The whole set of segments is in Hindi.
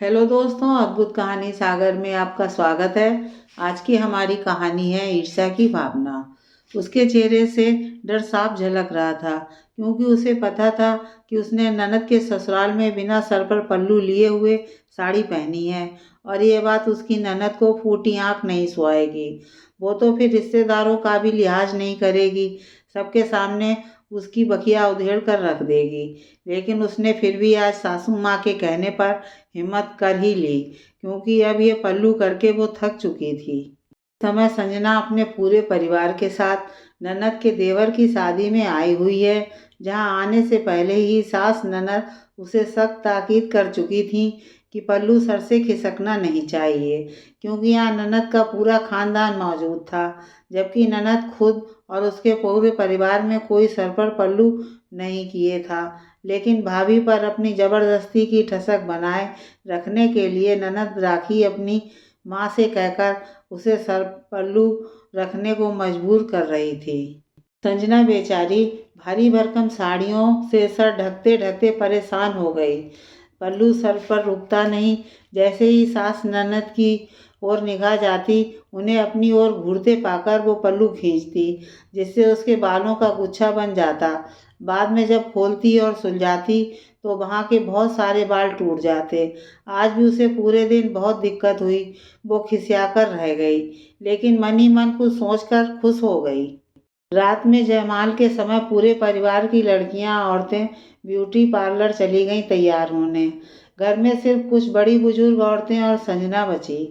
हेलो दोस्तों, अद्भुत कहानी सागर में आपका स्वागत है। आज की हमारी कहानी है ईर्ष्या की भावना। उसके चेहरे से डर साफ झलक रहा था, क्योंकि उसे पता था कि उसने ननद के ससुराल में बिना सर पर पल्लू लिए हुए साड़ी पहनी है, और ये बात उसकी ननद को फूटी आंख नहीं सुहाएगी। वो तो फिर रिश्तेदारों का भी लिहाज नहीं करेगी, सबके सामने उसकी बखिया उधेड़ कर रख देगी। लेकिन उसने फिर भी आज सासू माँ के कहने पर हिम्मत कर ही ली, क्योंकि अब ये पल्लू करके वो थक चुकी थी। इस समय संजना अपने पूरे परिवार के साथ ननद के देवर की शादी में आई हुई है, जहां आने से पहले ही सास ननद उसे सख्त ताकीद कर चुकी थी कि पल्लू सर से खिसकना नहीं चाहिए, क्योंकि यहाँ ननद का पूरा खानदान मौजूद था, जबकि ननद खुद और उसके पूरे परिवार में कोई सर पर पल्लू नहीं किए था। लेकिन भाभी पर अपनी जबरदस्ती की ठसक बनाए रखने के लिए ननद राखी अपनी माँ से कहकर उसे सर पल्लू रखने को मजबूर कर रही थी। संजना बेचारी भारी भरकम साड़ियों से सर ढकते ढकते परेशान हो गई। पल्लू सर पर रुकता नहीं। जैसे ही सास ननद की ओर निगाह जाती, उन्हें अपनी ओर घूरते पाकर वो पल्लू खींचती, जिससे उसके बालों का गुच्छा बन जाता। बाद में जब खोलती और सुलझाती तो वहाँ के बहुत सारे बाल टूट जाते। आज भी उसे पूरे दिन बहुत दिक्कत हुई। वो खिसियाकर रह गई, लेकिन मन ही मन कुछ सोचकर खुश हो गई। रात में जयमाल के समय पूरे परिवार की लड़कियां औरतें ब्यूटी पार्लर चली गईं तैयार होने। घर में सिर्फ कुछ बड़ी बुजुर्ग औरतें और संजना बची।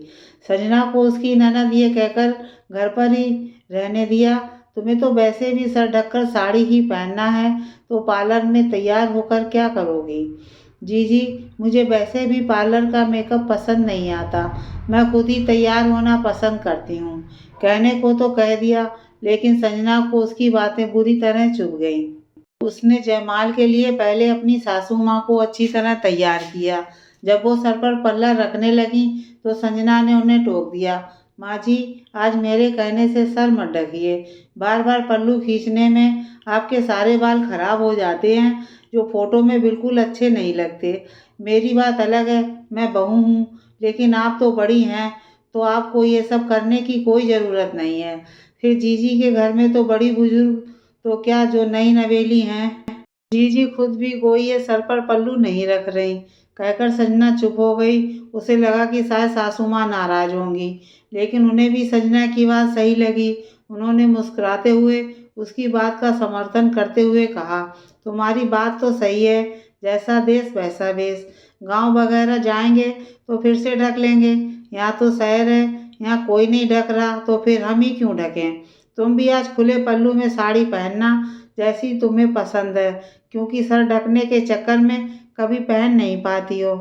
संजना को उसकी ननद ये कहकर घर पर ही रहने दिया, तुम्हें तो वैसे भी सर ढककर साड़ी ही पहनना है, तो पार्लर में तैयार होकर क्या करोगी? जी जी, मुझे वैसे भी पार्लर का मेकअप पसंद नहीं आता, मैं खुद ही तैयार होना पसंद करती हूँ। कहने को तो कह दिया, लेकिन संजना को उसकी बातें बुरी तरह चुभ गईं। उसने जयमाल के लिए पहले अपनी सासू माँ को अच्छी तरह तैयार किया। जब वो सर पर पल्ला रखने लगी तो संजना ने उन्हें टोक दिया, माँ जी, आज मेरे कहने से सर मत ढकिए। बार बार पल्लू खींचने में आपके सारे बाल खराब हो जाते हैं, जो फोटो में बिल्कुल अच्छे नहीं लगते। मेरी बात अलग है, मैं बहू हूँ, लेकिन आप तो बड़ी हैं, तो आपको ये सब करने की कोई ज़रूरत नहीं है। फिर जीजी के घर में तो बड़ी बुजुर्ग तो क्या जो नई नवेली हैं। जीजी खुद भी कोई ये सर पर पल्लू नहीं रख रही। कहकर संजना चुप हो गई। उसे लगा कि शायद सासू माँ नाराज होंगी, लेकिन उन्हें भी संजना की बात सही लगी। उन्होंने मुस्कुराते हुए उसकी बात का समर्थन करते हुए कहा, तुम्हारी बात तो सही है, जैसा देश वैसा वेश। गांव वगैरह जाएंगे तो फिर से ढक लेंगे, यहाँ तो शहर है, यहाँ कोई नहीं ढक रहा, तो फिर हम ही क्यों ढकें? तुम भी आज खुले पल्लू में साड़ी पहनना, जैसी तुम्हें पसंद है, क्योंकि सर ढकने के चक्कर में कभी पहन नहीं पाती हो।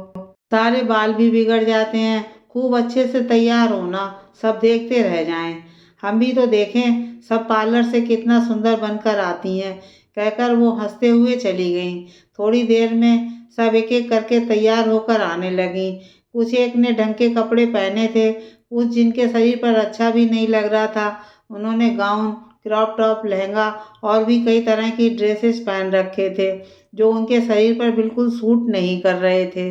सारे बाल भी बिगड़ जाते हैं। खूब अच्छे से तैयार होना, सब देखते रह जाएं। हम भी तो देखें सब पार्लर से कितना सुंदर बनकर आती हैं। कहकर वो हंसते हुए चली गईं। थोड़ी देर में सब एक एक करके तैयार होकर आने लगी। कुछ एक ने ढंग के कपड़े पहने थे, कुछ जिनके शरीर पर अच्छा भी नहीं लग रहा था, उन्होंने गाउन, क्रॉप टॉप, लहंगा और भी कई तरह की ड्रेसेस पहन रखे थे, जो उनके शरीर पर बिल्कुल सूट नहीं कर रहे थे।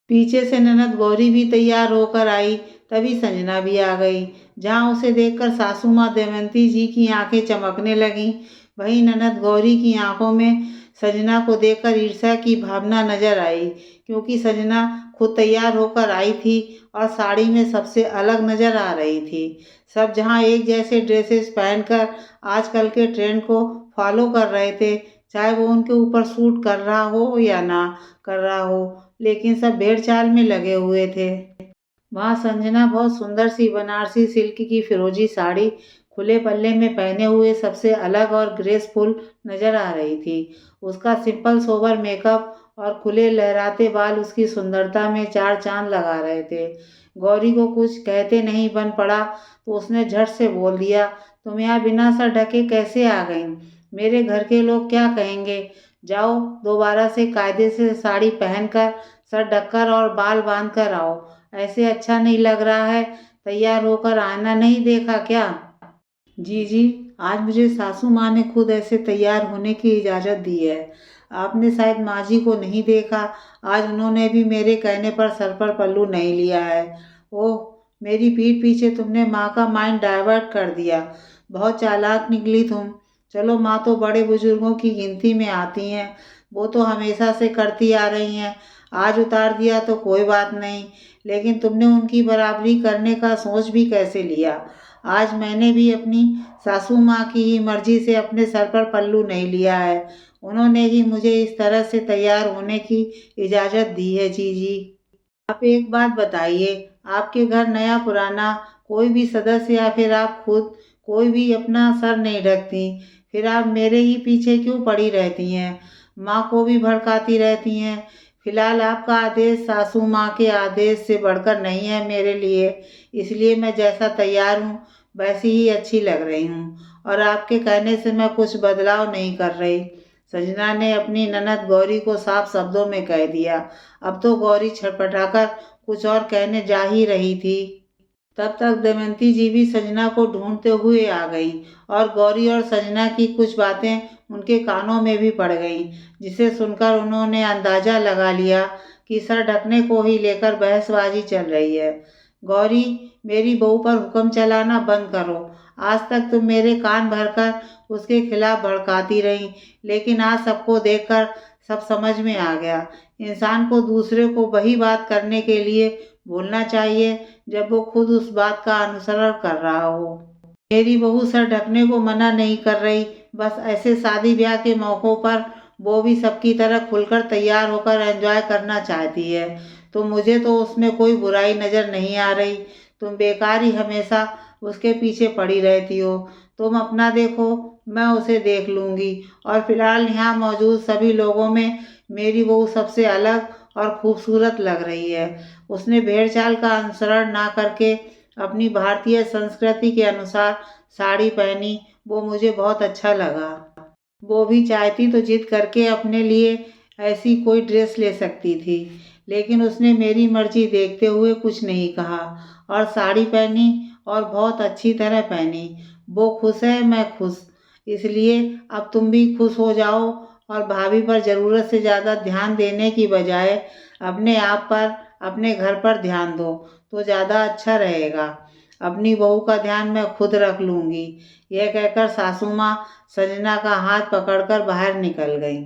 पीछे से ननद गौरी भी तैयार होकर आई। तभी संजना भी आ गई, जहाँ उसे देखकर सासू माँ दमयंती जी की आंखें चमकने लगीं। वहीं ननद गौरी की आंखों में संजना को देखकर ईर्ष्या की भावना नजर आई, क्योंकि संजना खुद तैयार होकर आई थी और साड़ी में सबसे अलग नजर आ रही थी। सब जहाँ एक जैसे ड्रेसेस पहनकर आजकल के ट्रेंड को फॉलो कर रहे थे, चाहे वो उनके ऊपर सूट कर रहा हो या ना कर रहा हो, लेकिन सब भेड़ चाल में लगे हुए थे। वहाँ संजना बहुत सुंदर सी बनारसी सिल्क की फिरोजी साड़ी खुले पल्ले में पहने हुए सबसे अलग और ग्रेसफुल नजर आ रही थी। उसका सिंपल सोबर मेकअप और खुले लहराते बाल उसकी सुंदरता में चार चांद लगा रहे थे। गौरी को कुछ कहते नहीं बन पड़ा, तो उसने झट से बोल दिया, तुम यहाँ बिना सर ढके कैसे आ गई? मेरे घर के लोग क्या कहेंगे? जाओ, दोबारा से कायदे से साड़ी पहनकर सर ढककर और बाल बांध कर आओ। ऐसे अच्छा नहीं लग रहा है। तैयार होकर आईना नहीं देखा क्या? जी जी, आज मुझे सासू माँ ने खुद ऐसे तैयार होने की इजाज़त दी है। आपने शायद माँ जी को नहीं देखा, आज उन्होंने भी मेरे कहने पर सर पर पल्लू नहीं लिया है। ओह! मेरी पीठ पीछे तुमने माँ का माइंड डाइवर्ट कर दिया। बहुत चालाक निकली तुम। चलो माँ तो बड़े बुजुर्गों की गिनती में आती हैं, वो तो हमेशा से करती आ रही हैं। आज उतार दिया तो कोई बात नहीं, लेकिन तुमने उनकी बराबरी करने का सोच भी कैसे लिया? आज मैंने भी अपनी सासू माँ की ही मर्जी से अपने सर पर पल्लू नहीं लिया है। उन्होंने ही मुझे इस तरह से तैयार होने की इजाज़त दी है जीजी। आप एक बात बताइए, आपके घर नया पुराना कोई भी सदस्य या फिर आप खुद कोई भी अपना सर नहीं ढकती, फिर आप मेरे ही पीछे क्यों पड़ी रहती हैं? माँ को भी भड़काती रहती हैं। फिलहाल आपका आदेश सासू माँ के आदेश से बढ़कर नहीं है मेरे लिए, इसलिए मैं जैसा तैयार हूँ वैसी ही अच्छी लग रही हूँ और आपके कहने से मैं कुछ बदलाव नहीं कर रही। संजना ने अपनी ननद गौरी को साफ शब्दों में कह दिया। अब तो गौरी छटपटाकर कुछ और कहने जा ही रही थी, तब तक दमयंती जी भी संजना को ढूंढते हुए आ गई और गौरी और संजना की कुछ बातें उनके कानों में भी पड़ गईं, जिसे सुनकर उन्होंने अंदाजा लगा लिया कि सर ढकने को ही लेकर बहसबाजी चल रही है। गौरी, मेरी बहू पर हुक्म चलाना बंद करो। आज तक तुम मेरे कान भरकर उसके खिलाफ भड़काती रही, लेकिन आज सबको देखकर सब समझ में आ गया। इंसान को दूसरे को वही बात करने के लिए बोलना चाहिए जब वो खुद उस बात का अनुसरण कर रहा हो। मेरी बहू सर ढकने को मना नहीं कर रही, बस ऐसे शादी ब्याह के मौक़ों पर वो भी सबकी तरह खुलकर तैयार होकर एंजॉय करना चाहती है, तो मुझे तो उसमें कोई बुराई नज़र नहीं आ रही। तुम बेकार ही हमेशा उसके पीछे पड़ी रहती हो। तुम अपना देखो, मैं उसे देख लूँगी और फिलहाल यहाँ मौजूद सभी लोगों में मेरी बहू सबसे अलग और खूबसूरत लग रही है। उसने भेड़-चाल का अनुसरण ना करके अपनी भारतीय संस्कृति के अनुसार साड़ी पहनी, वो मुझे बहुत अच्छा लगा। वो भी चाहती तो जिद करके अपने लिए ऐसी कोई ड्रेस ले सकती थी, लेकिन उसने मेरी मर्जी देखते हुए कुछ नहीं कहा और साड़ी पहनी और बहुत अच्छी तरह पहनी। वो खुश है, मैं खुश। इसलिए अब तुम भी खुश हो जाओ और भाभी पर ज़रूरत से ज़्यादा ध्यान देने की बजाय अपने आप पर, अपने घर पर ध्यान दो, तो ज़्यादा अच्छा रहेगा। अपनी बहू का ध्यान मैं खुद रख लूँगी। यह कहकर सासू माँ संजना का हाथ पकड़कर बाहर निकल गईं।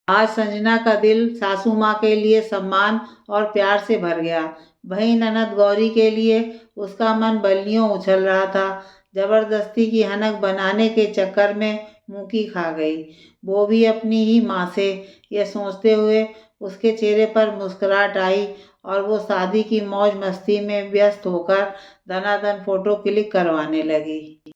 आज संजना का दिल सासू माँ के लिए सम्मान और प्यार से भर गया। वहीं ननद गौरी के लिए उसका मन बल्लियों उछल रहा था। जबरदस्ती की हनक बनाने के चक्कर में मुँह खा गई। वो भी अपनी ही माँ से, यह सोचते हुए उसके चेहरे पर मुस्कुराहट आई और वो शादी की मौज मस्ती में व्यस्त होकर दनादन फोटो क्लिक करवाने लगी।